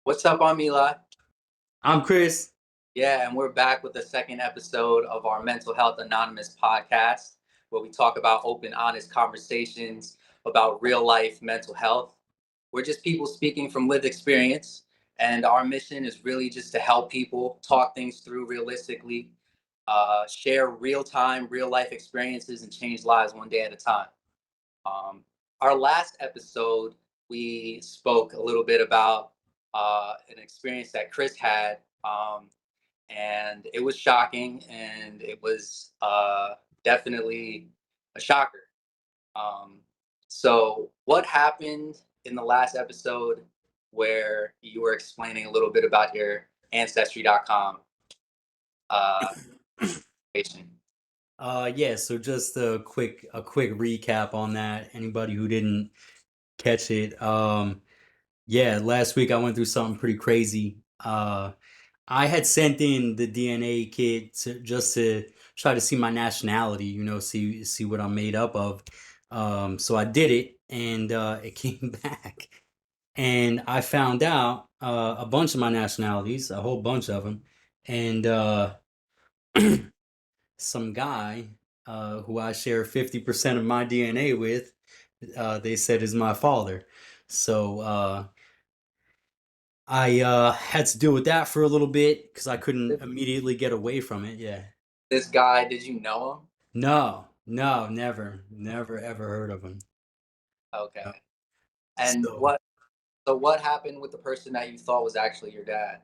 What's up, I'm Eli. I'm Chris. Yeah, and we're back with the second episode of our Mental Health Anonymous podcast, where we talk about open, honest conversations about real life mental health. We're just people speaking from lived experience, and our mission is really just to help people talk things through realistically, share real time, real life experiences, and change lives one day at a time. Um, our last episode, we spoke a little bit about an experience that Chris had, and it was shocking, and it was definitely a shocker. Um, so, what happened in the last episode where you were explaining a little bit about your Ancestry.com uh, patient? Yeah, so just a quick recap on that. Anybody who didn't catch it. Yeah, last week I went through something pretty crazy. I had sent in the DNA kit just to try to see my nationality, see what I'm made up of. So I did it and it came back. And I found out a bunch of my nationalities, a whole bunch of them. And some guy who I share 50% of my DNA with, they said is my father. So I had to deal with that for a little bit because I couldn't immediately get away from it. Yeah. This guy, did you know him? No, no, never, ever heard of him. Okay. No. And So, what happened with the person that you thought was actually your dad?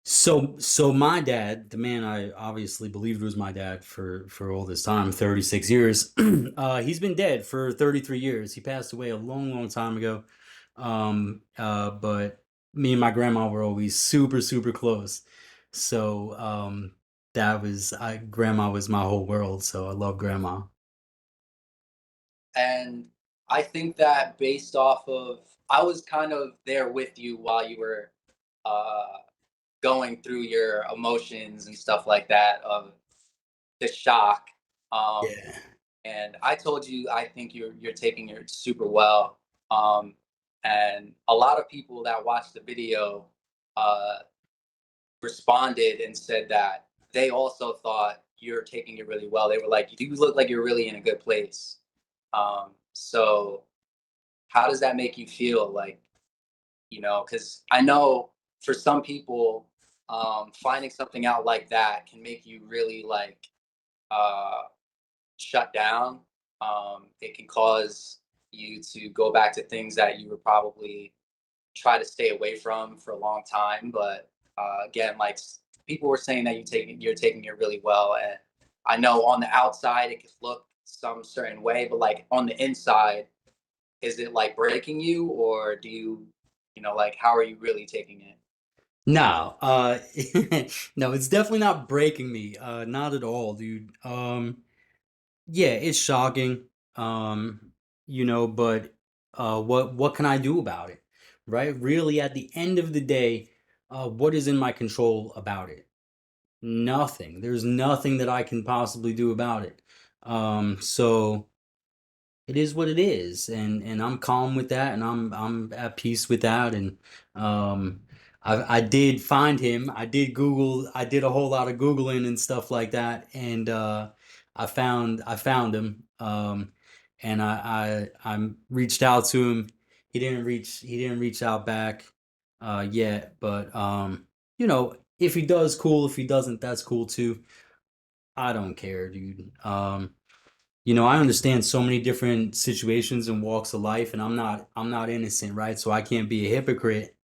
so my dad, the man I obviously believed was my dad for all this time, 36 years, he's been dead for 33 years. He passed away a long, long time ago. But me and my grandma were always super, super close. So, grandma was my whole world. So I love grandma. And I think that based off of, I was kind of there with you while you were uh, going through your emotions and stuff like that of the shock. Um, Yeah. and I told you I think you're taking it super well. Um, and a lot of people that watched the video uh, responded and said that they also thought you're taking it really well. They were like, "You look like you're really in a good place." So how does that make you feel? Like, because I know for some people, finding something out like that can make you really like uh, shut down. It can cause you to go back to things that you would probably try to stay away from for a long time. But again, like people were saying that you're taking it really well, and I know on the outside it could look some certain way, but like on the inside, is it like breaking you, or do you, like how are you really taking it? No, no, it's definitely not breaking me. Not at all, dude. Yeah, it's shocking. Um, but what can I do about it? Right? Really, at the end of the day, what is in my control about it? Nothing. There's nothing that I can possibly do about it. So it is what it is, and I'm calm with that, and I'm at peace with that, and um, I did find him. I did Google. I did a whole lot of Googling and stuff like that, and I found him. And I reached out to him. He didn't reach out back yet, but if he does, cool. If he doesn't, that's cool too. I don't care, dude. I understand so many different situations and walks of life, and I'm not innocent, right? So I can't be a hypocrite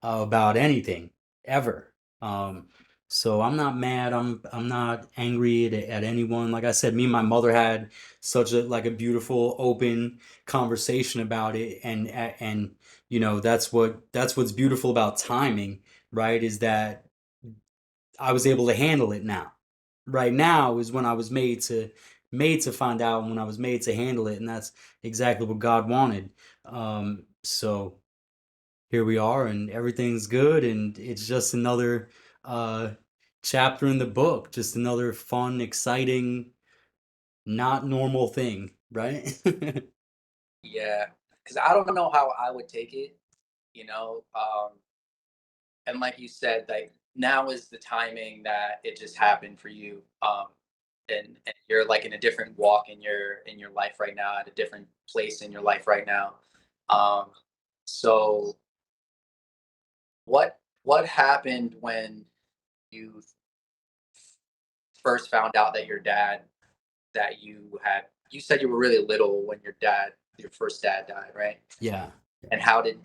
about anything ever. Um, so I'm not mad. I'm not angry at anyone. Like I said, me and my mother had such a beautiful open conversation about it, and that's what's beautiful about timing, right? Is that I was able to handle it now. Right now is when I was made to find out, and when I was made to handle it, and that's exactly what God wanted. So here we are, and everything's good, and it's just another uh chapter in the book, just another fun, exciting, not normal thing, right? Yeah, because I don't know how I would take it. You know, and like you said, like now is the timing that it just happened for you. And you're like in a different walk in your life right now, at a different place in your life right now. Um, so what happened when you first found out that your dad that you had you said you were really little when your first dad died, right? Yeah. And how did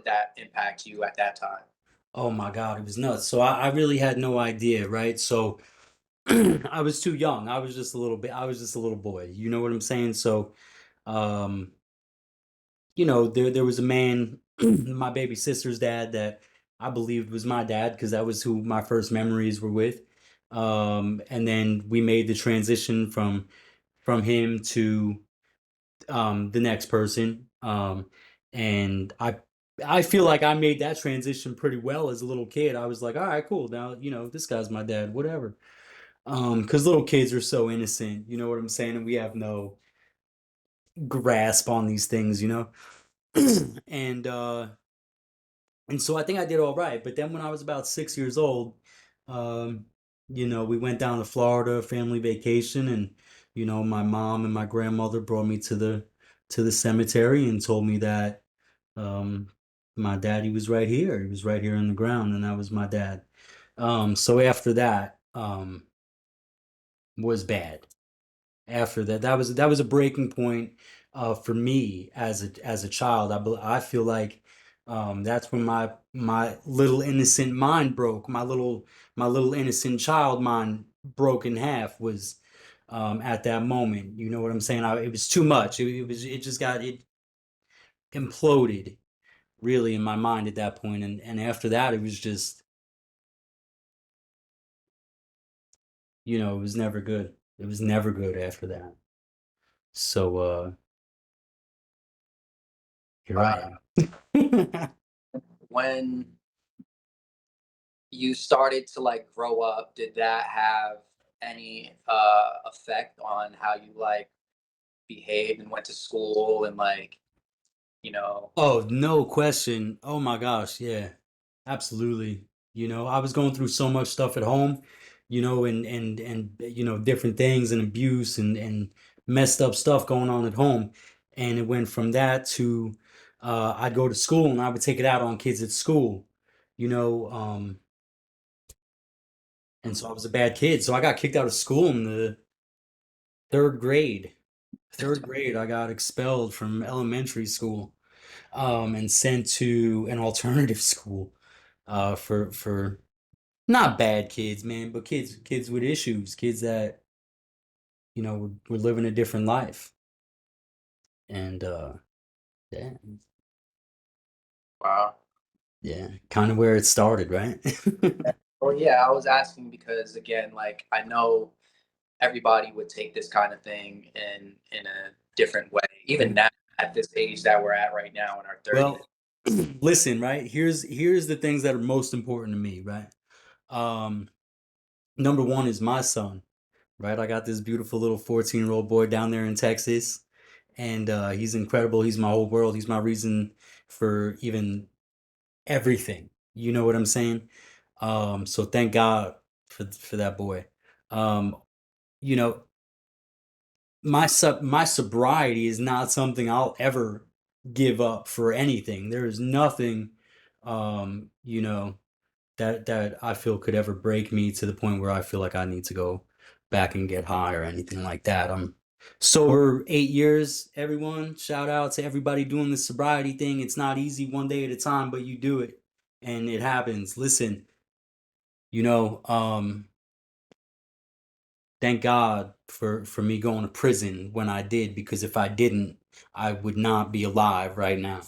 that impact you at that time? Oh my God, it was nuts. So I really had no idea, right? So I was too young. I was just a little boy. You know what I'm saying? So um, there was a man, my baby sister's dad, that I believed was my dad because that was who my first memories were with. And then we made the transition from him to the next person. And I feel like I made that transition pretty well as a little kid. I was like, all right, cool. Now, this guy's my dad, whatever. Because little kids are so innocent, you know what I'm saying? And we have no grasp on these things. And and so I think I did all right. But then when I was about 6 years old, um, we went down to Florida, family vacation, and my mom and my grandmother brought me to the cemetery and told me that um my daddy was right here. He was right here in the ground, and that was my dad. So after that, was bad. After that, that was a breaking point for me as a child. I feel like that's when my little innocent mind broke. My little innocent child mind broke in half was at that moment. You know what I'm saying? It was too much. It imploded really in my mind at that point, and after that, it was just it was never good. It was never good after that. So here Uh, I am. when you started to like grow up, did that have any effect on how you like behaved and went to school and like, you know, Oh, no question. Oh my gosh, yeah. Absolutely. I was going through so much stuff at home, and different things and abuse and messed up stuff going on at home. And it went from that to I'd go to school and I would take it out on kids at school, you know, um, and so I was a bad kid. So I got kicked out of school in the third grade. Third grade, I got expelled from elementary school. And sent to an alternative school for not bad kids, man, but kids with issues, kids that were living a different life. And yeah, wow. yeah, kind of where it started, right? Well, yeah, I was asking because again, like I know everybody would take this kind of thing in a different way. Even now, at this age that we're at right now in our 30s. Well, listen, right? Here's the things that are most important to me, right? Um, Number one is my son, right? I got this beautiful little 14-year-old boy down there in Texas, and he's incredible. He's my whole world. He's my reason for even everything. You know what I'm saying? So thank God for that boy. Um, you know, my sobriety is not something I'll ever give up for anything. There is nothing, um, you know, that I feel could ever break me to the point where I feel like I need to go back and get high or anything like that. I'm sober 8 years, everyone. Shout out to everybody doing the sobriety thing. It's not easy one day at a time, but you do it and it happens. Listen, you know, um, thank God for me going to prison when I did, because if I didn't, I would not be alive right now.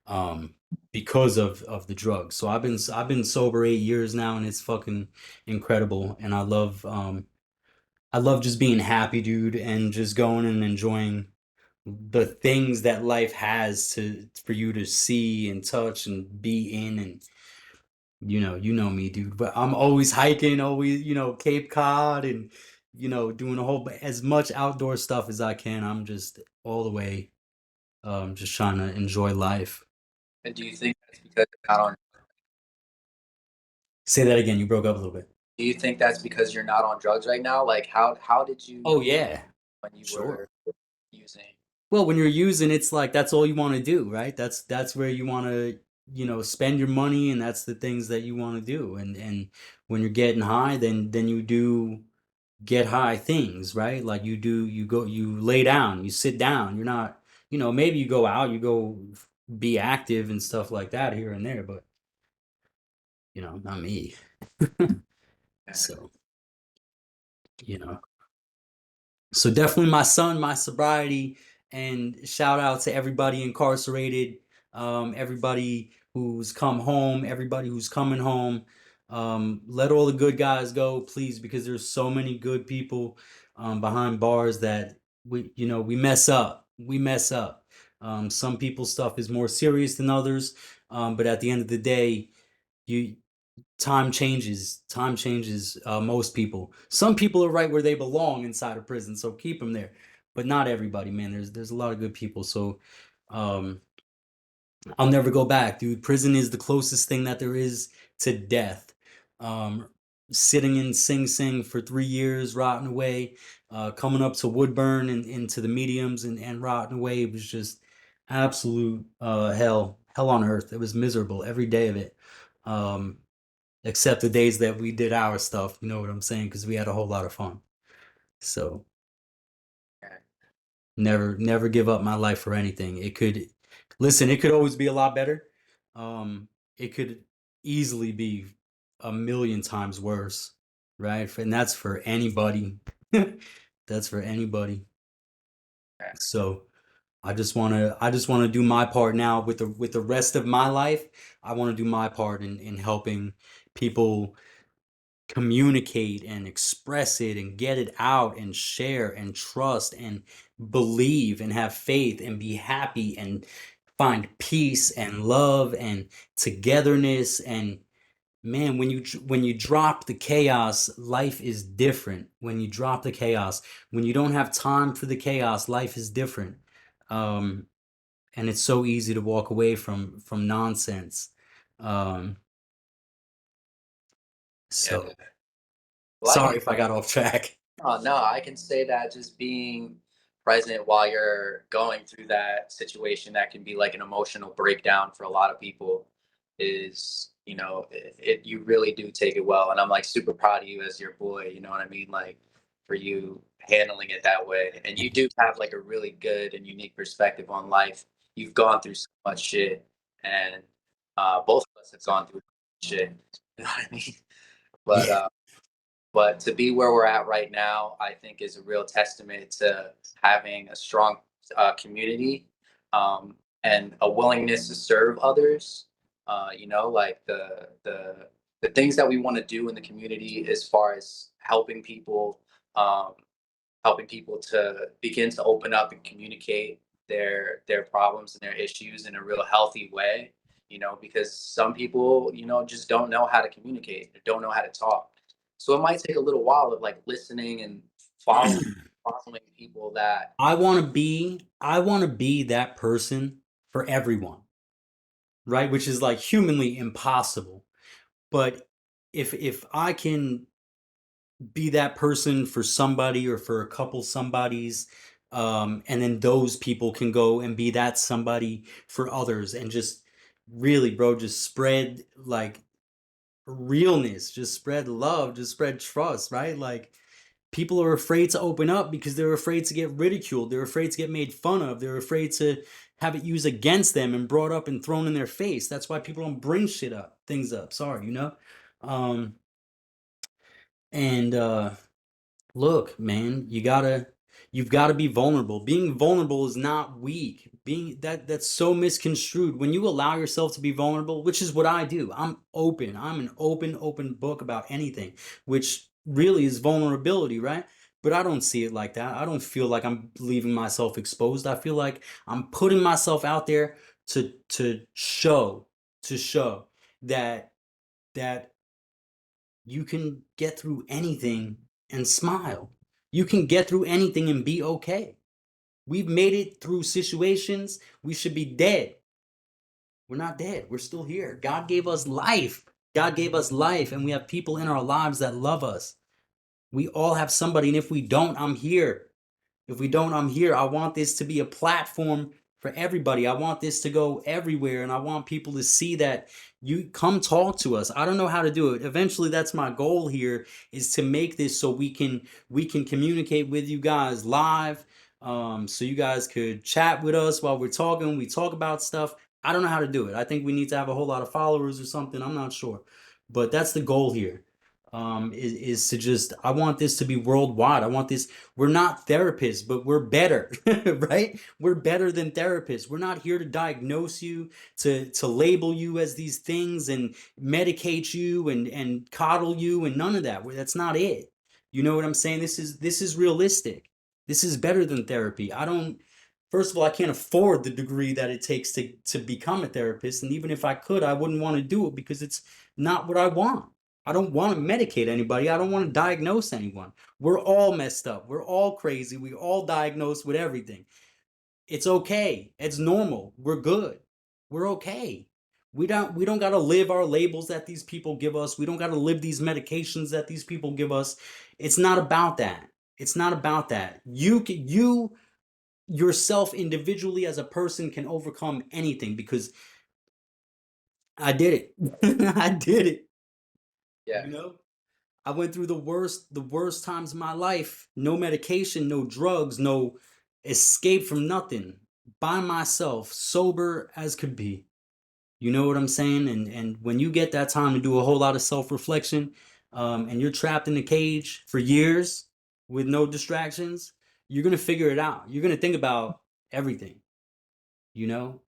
um because of the drugs. So I've been sober 8 years now, and it's fucking incredible. And I love just being happy, dude, and just going and enjoying the things that life has to for you to see and touch and be in. And you know me, dude, but I'm always hiking, always, Cape Cod, and doing as much outdoor stuff as I can. I'm just all the way just trying to enjoy life. And do you think that's because you're not on? Say that again. You broke up a little bit. Do you think that's because you're not on drugs right now? Like, how did you Oh know yeah, when you were sure. using? Well, when you're using, it's like that's all you want to do, right? That's where you want to, spend your money, and that's the things that you want to do. And when you're getting high, then you do get high things, right? Like you lay down, you sit down. You're not, maybe you go out, you go be active and stuff like that here and there, but not me. So, you know. So definitely my son, my sobriety, and shout out to everybody incarcerated, everybody who's come home, everybody who's coming home. Let all the good guys go, please, because there's so many good people behind bars that we mess up. We mess up. Some people's stuff is more serious than others, but at the end of the day, you time changes most people. Some people are right where they belong inside of prison, so keep them there, but not everybody, man. There's a lot of good people, so um I'll never go back, dude. Prison is the closest thing that there is to death. um Sitting in Sing Sing for 3 years, rotting away, coming up to Woodburn and into the mediums and rotting away, it was just absolute hell on earth. It was miserable every day of it. um Except the days that we did our stuff, you know what I'm saying? Because we had a whole lot of fun. So never give up my life for anything. It could always be a lot better. It could easily be a million times worse, right? And that's for anybody. That's for anybody. So I just want to do my part now with the rest of my life. I want to do my part in helping people communicate and express it and get it out and share and trust and believe and have faith and be happy and find peace and love and togetherness. And man, when you drop the chaos, life is different. When you drop the chaos, when you don't have time for the chaos, life is different. um and it's so easy to walk away from nonsense. um Yeah. so Well, I can. sorry if I got off track. Oh, no, I can say that just being present while you're going through that situation that can be like an emotional breakdown for a lot of people is, you really do take it well. And I'm like super proud of you as your boy, you know what I mean? Like for you handling it that way. And you do have like a really good and unique perspective on life. You've gone through so much shit, and both of us have gone through shit. You know what I mean? But Yeah. but to be where we're at right now, I think is a real testament to having a strong community, and a willingness to serve others. Like the things that we want to do in the community as far as um, helping people to begin to open up and communicate their problems and their issues in a real healthy way. Because some people, just don't know how to communicate, or don't know how to talk. So it might take a little while of like listening and following people that. I want to be that person for everyone, right? Which is like humanly impossible. But if I can be that person for somebody or for a couple somebodies, and then those people can go and be that somebody for others, and just really, bro, just spread like realness, just spread love, just spread trust, right? Like people are afraid to open up because they're afraid to get ridiculed, they're afraid to get made fun of, they're afraid to have it used against them and brought up and thrown in their face. That's why people don't bring things up. Sorry, um and look, man, you've got to be vulnerable. Being vulnerable is not weak. Being that's so misconstrued. When you allow yourself to be vulnerable, which is what I do. I'm open. I'm an open book about anything, which really is vulnerability, right? But I don't see it like that. I don't feel like I'm leaving myself exposed. I feel like I'm putting myself out there to show that that you can get through anything and smile. You can get through anything and be okay. We've made it through situations. We should be dead. We're not dead. We're still here. God gave us life. God gave us life, and we have people in our lives that love us. We all have somebody, and if we don't, I'm here. If we don't, I'm here. I want this to be a platform for everybody. I want this to go everywhere, and I want people to see that you come talk to us. I don't know how to do it. Eventually, that's my goal here, is to make this so we can communicate with you guys live. So you guys could chat with us while we're talking. We talk about stuff. I don't know how to do it. I think we need to have a whole lot of followers or something. I'm not sure, but that's the goal here. Is to just, I want this to be worldwide. I want this, we're not therapists, but we're better, right? We're better than therapists. We're not here to diagnose you, to label you as these things and medicate you and coddle you and none of that. That's not it. You know what I'm saying? This is realistic. This is better than therapy. I don't, first of all, I can't afford the degree that it takes to become a therapist. And even if I could, I wouldn't want to do it because it's not what I want. I don't want to medicate anybody. I don't want to diagnose anyone. We're all messed up. We're all crazy. We all diagnosed with everything. It's okay. It's normal. We're good. We're okay. We don't got to live our labels that these people give us. We don't got to live these medications that these people give us. It's not about that. It's not about that. You yourself individually as a person can overcome anything because I did it. I did it. Yeah. You know? I went through the worst times of my life. No medication, no drugs, no escape from nothing. By myself, sober as could be. You know what I'm saying? And when you get that time to do a whole lot of self-reflection, and you're trapped in a cage for years with no distractions, you're gonna figure it out. You're gonna think about everything, you know?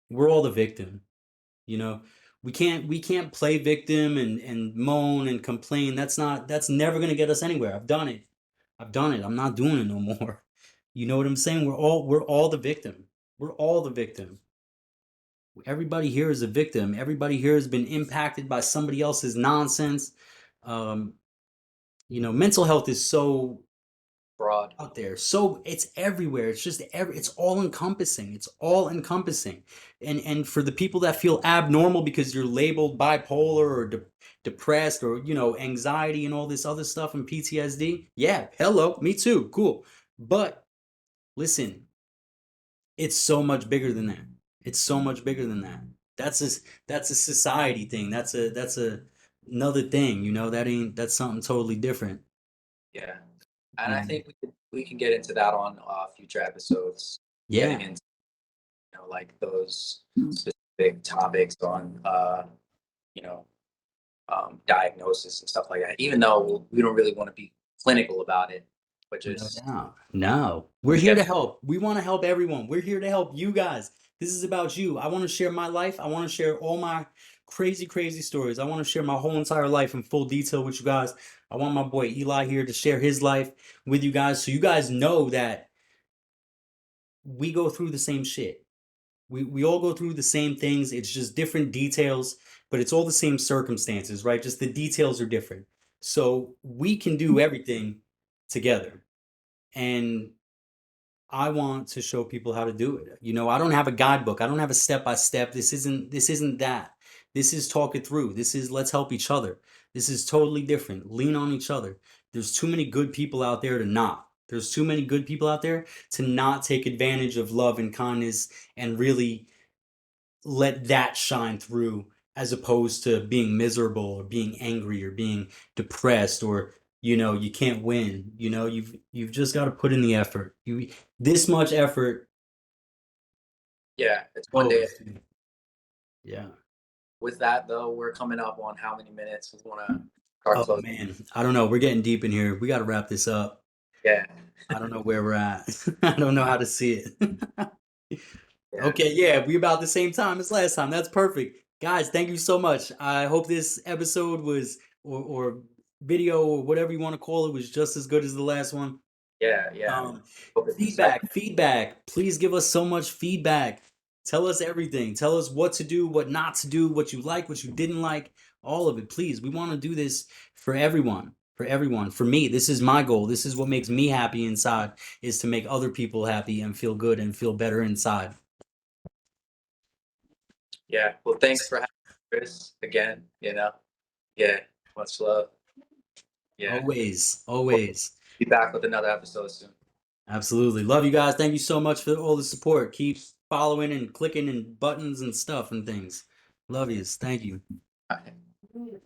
We're all the victim. You know, we can't play victim and moan and complain. That's never gonna get us anywhere. I've done it. I've done it. I'm not doing it no more. You know what I'm saying? We're all the victim. We're all the victim. Everybody here is a victim. Everybody here has been impacted by somebody else's nonsense. Um, mental health is so Broad. out there. So it's everywhere. It's just it's all encompassing. It's all encompassing. And for the people that feel abnormal because you're labeled bipolar or depressed or anxiety and all this other stuff and PTSD, yeah, hello, me too. Cool. But listen, it's so much bigger than that. It's so much bigger than that. That's a society thing. That's a another thing, that's something totally different. Yeah. And I Um, think we can get into that on future episodes, getting yeah. into like those specific topics on you know diagnosis and stuff like that. Even though we don't really want to be clinical about it, but No just doubt. No. We're here get to help. We want to help everyone. We're here to help you guys. This is about you. I want to share my life. I want to share all my crazy, crazy stories. I want to share my whole entire life in full detail with you guys. I want my boy Eli here to share his life with you guys so you guys know that we go through the same shit. We all go through the same things. It's just different details, but it's all the same circumstances, right? Just the details are different. So we can do everything together. And I want to show people how to do it. I don't have a guidebook. I don't have a step by step. This isn't that. This is talk it through. This is let's help each other. This is totally different. Lean on each other. There's too many good people out there to not. There's too many good people out there to not take advantage of love and kindness and really let that shine through as opposed to being miserable or being angry or being depressed or you can't win. You've just got to put in the effort. This much effort yeah, it's one day. goes. Yeah. With that though, we're coming up on how many minutes we want to start Oh closing. man, I don't know. We're getting deep in here. We got to wrap this up. Yeah, I don't know where we're at. I don't know how to see it. yeah, Okay, yeah, we about the same time as last time. That's perfect. Guys, thank you so much. I hope this episode was or video or whatever you want to call it was just as good as the last one. yeah. Um, Hope it's feedback, respectful. feedback. Please give us so much feedback. Tell us everything. Tell us what to do, what not to do, what you like, what you didn't like, all of it. Please. We want to do this for everyone. For everyone. For me, this is my goal. This is what makes me happy inside is to make other people happy and feel good and feel better inside. Yeah. Well, thanks for having me, Chris, again, yeah, much love. Yeah, Always, we'll always. be back with another episode soon. Absolutely. Love you guys. Thank you so much for all the support. Keep following and clicking and buttons and stuff and things. Love yous. Thank you. All right.